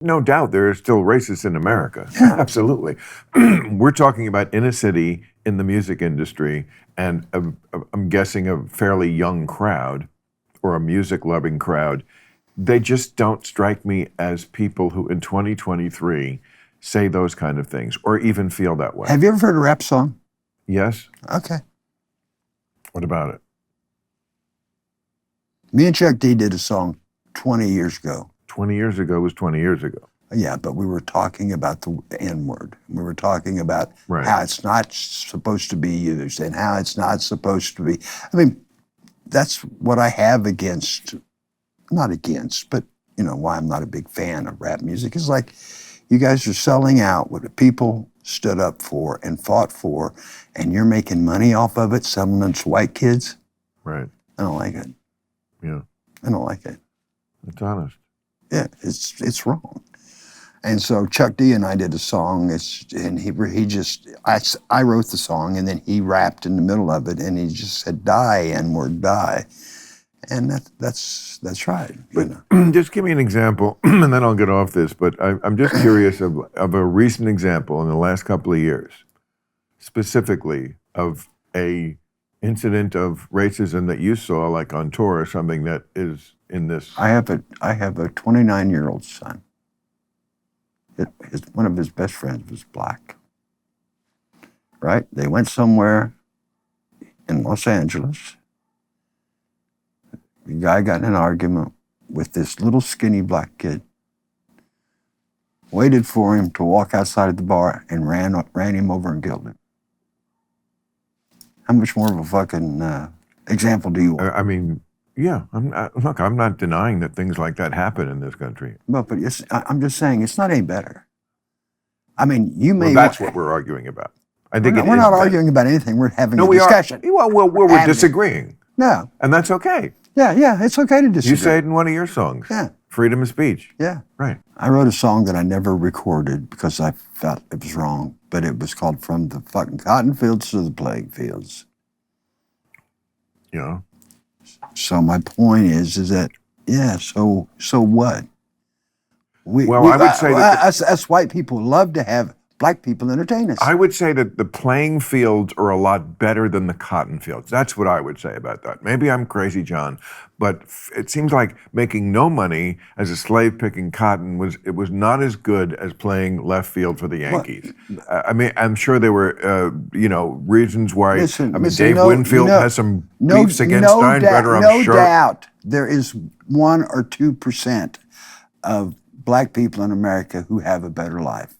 No doubt there are still racists in America. Yeah. Absolutely. We're talking about in a city in the music industry, and I'm guessing a fairly young crowd or a music-loving crowd. They just don't strike me as people who in 2023 say those kind of things or even feel that way. Have you ever heard a rap song? Yes? Okay. What about it? Me and Chuck D did a song 20 years ago. 20 years ago was 20 years ago. Yeah, but we were talking about the N-word. We were talking about Right. how it's not supposed to be used and how it's not supposed to be. I mean, that's what I have against, not against, but you know, why I'm not a big fan of rap music is like, you guys are selling out what the people stood up for and fought for, and you're making money off of it, selling them to white kids. Right. I don't like it. Yeah. I don't like it. It's honest. Yeah, it's wrong. And so Chuck D and I did a song. I wrote the song, and then he rapped in the middle of it, and he just said, "Die, N-word, die," and that's right. But just give me an example, and then I'll get off this. But I'm just curious of a recent example in the last couple of years, specifically of a incident of racism that you saw, like on tour or something that is in this. I have a 29-year-old son. One of his best friends was black. Right? They went somewhere in Los Angeles. The guy got in an argument with this little skinny black kid, waited for him to walk outside of the bar and ran him over and killed him. How much more of a fucking example do you want? I mean, yeah. I'm not denying that things like that happen in this country. But I'm just saying it's not any better. I mean, you may. Well, that's what we're arguing about. I think we're not arguing about anything. We're having a discussion. Well, we're disagreeing. No. And that's okay. Yeah, it's okay to disagree. You say it in one of your songs. Yeah. Freedom of speech. Yeah. Right. I wrote a song that I never recorded because I felt it was wrong, but it was called From the Fucking Cotton Fields to the Plague Fields. Yeah. So my point is that, yeah, so what? I would say that us white people love to have black people entertain us. I would say that the playing fields are a lot better than the cotton fields. That's what I would say about that. Maybe I'm crazy, John, but it seems like making no money as a slave picking cotton was not as good as playing left field for the Yankees. I mean, I'm sure there were reasons why. Dave Winfield has some beefs against Steinbrenner. I'm sure. No doubt, there is 1 or 2% of black people in America who have a better life.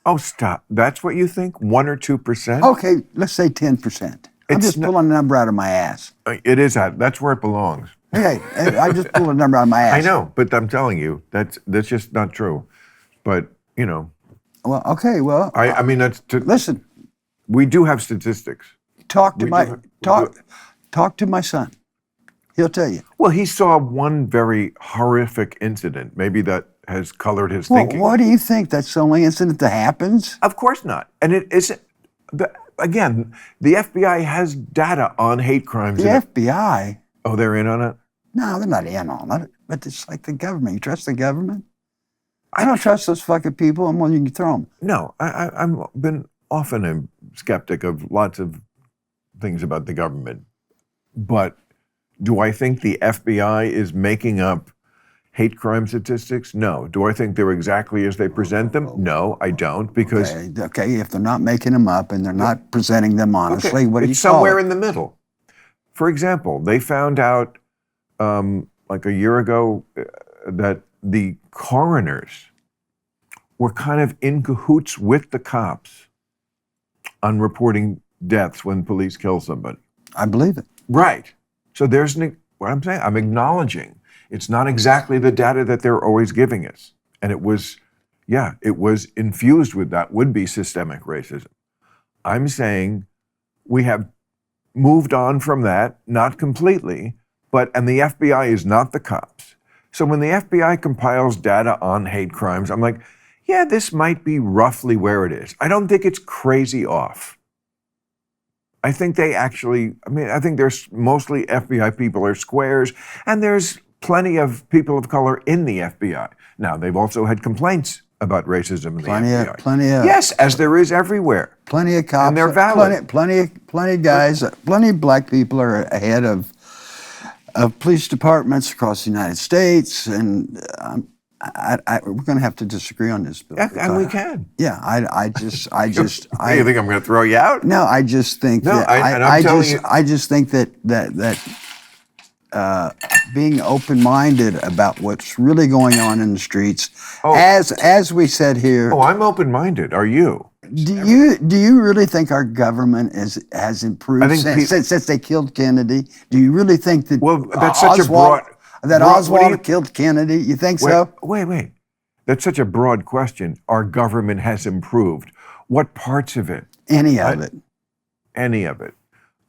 Oh, stop. That's what you think? 1 or 2%? Okay, let's say 10%. I'm just pulling a number out of my ass. It is that. That's where it belongs. Okay, I just pulled a number out of my ass. I know, but I'm telling you, that's just not true. But, Well, okay, well. I mean, listen. We do have statistics. Talk to my son. He'll tell you. Well, he saw one very horrific incident. Maybe that has colored his thinking. What do you think? That's the only incident that happens? Of course not. And it isn't. Again, the FBI has data on hate crimes. The FBI? Oh, they're in on it? No, they're not in on it. But it's like the government. You trust the government? I don't trust those fucking people. I'm willing to throw them. No, I've been often a skeptic of lots of things about the government. But do I think the FBI is making up hate crime statistics? No. Do I think they're exactly as they present them? No, I don't, because... Okay, if they're not making them up and they're not presenting them honestly, what do you call it? It's somewhere in the middle. For example, they found out like a year ago that the coroners were kind of in cahoots with the cops on reporting deaths when police kill somebody. I believe it. Right. So there's what I'm saying. I'm acknowledging it's not exactly the data that they're always giving us. And it was infused with that would-be systemic racism. I'm saying we have moved on from that, not completely, and the FBI is not the cops. So when the FBI compiles data on hate crimes, I'm like, yeah, this might be roughly where it is. I don't think it's crazy off. I think I think there's mostly FBI people are squares, and there's plenty of people of color in the FBI. Now, they've also had complaints about racism in the FBI. Plenty of. Yes, as there is everywhere. Plenty of cops. And they're valid. Plenty of guys, plenty of black people are ahead of police departments across the United States, and we're going to have to disagree on this, Bill. Yeah, and we can. Yeah, I just. You think I'm going to throw you out? No, I just think No, that I just think that being open-minded about what's really going on in the streets, as we said here. Oh, I'm open-minded. Are you? Do you really think our government has improved since they killed Kennedy? Do you really think that? Well, that's such a broad. Oswald killed Kennedy. You think so? Wait. That's such a broad question. Our government has improved. What parts of it? Any of it. Any of it.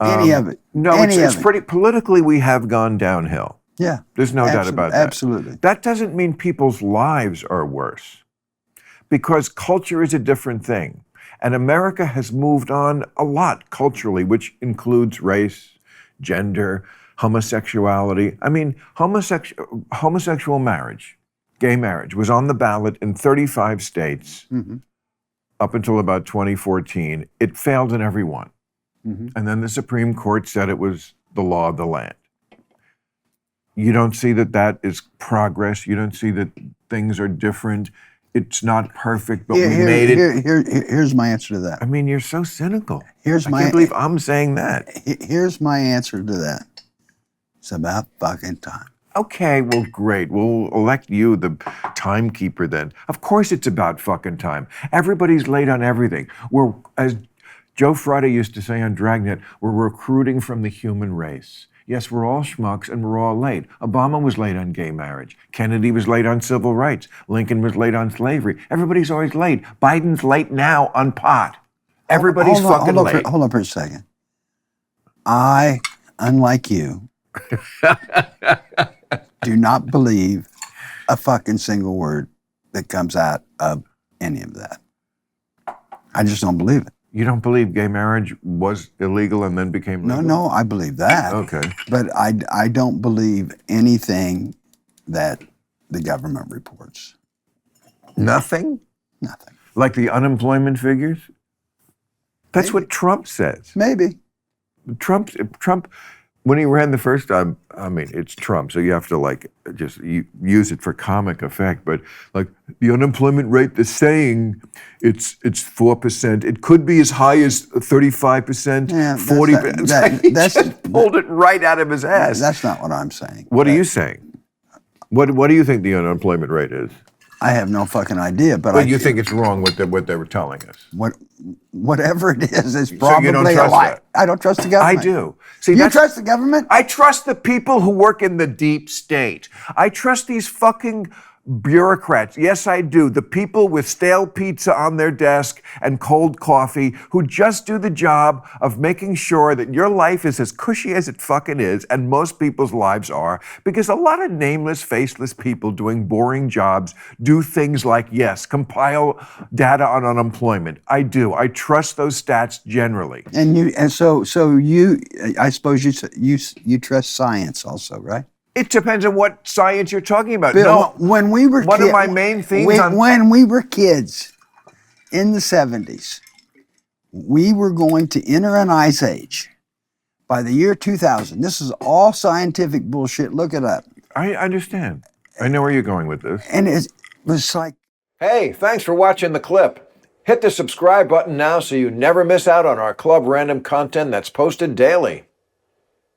Any of it. No, it's pretty politically. We have gone downhill. Yeah, there's no doubt about that. Absolutely. That doesn't mean people's lives are worse, because culture is a different thing, and America has moved on a lot culturally, which includes race, gender, homosexuality. I mean, homosexual marriage, gay marriage, was on the ballot in 35 states up until about 2014. It failed in every one. And then the Supreme Court said it was the law of the land. You don't see that is progress. You don't see that things are different. It's not perfect, but we made it. Here's my answer to that. I mean, you're so cynical. I can't believe I'm saying that. Here's my answer to that. It's about fucking time. Okay, well, great. We'll elect you the timekeeper then. Of course it's about fucking time. Everybody's late on everything. We're, as Joe Friday used to say on Dragnet, we're recruiting from the human race. Yes, we're all schmucks and we're all late. Obama was late on gay marriage. Kennedy was late on civil rights. Lincoln was late on slavery. Everybody's always late. Biden's late now on pot. Everybody's fucking late. Hold on for a second. I, unlike you, do not believe a fucking single word that comes out of any of that. I just don't believe it. You don't believe gay marriage was illegal and then became legal? No, I believe that. Okay. But I don't believe anything that the government reports. Nothing? Nothing. Like the unemployment figures? That's what Trump says. Maybe. Trump, when he ran the first time, I mean, it's Trump, so you have to just use it for comic effect. But the unemployment rate, they're saying it's 4%. It could be as high as 35%, 40%. That's pulled it right out of his ass. That's not what I'm saying. What are you saying? What do you think the unemployment rate is? I have no fucking idea, but you think it's wrong what they were telling us? Whatever it is, it's probably you don't a trust lie. that? I don't trust the government. I do. See, you trust the government? I trust the people who work in the deep state. I trust these fucking bureaucrats. Yes, I do. The people with stale pizza on their desk and cold coffee who just do the job of making sure that your life is as cushy as it fucking is, and most people's lives are, because a lot of nameless, faceless people doing boring jobs do things like, yes, compile data on unemployment. I do. I trust those stats generally. So I suppose you trust science also, right? It depends on what science you're talking about. Bill, when we were one of my main themes when we were kids in the 70s, we were going to enter an ice age by the year 2000. This is all scientific bullshit. Look it up. I understand. I know where you're going with this. And it was like... Hey, thanks for watching the clip. Hit the subscribe button now so you never miss out on our Club Random content that's posted daily.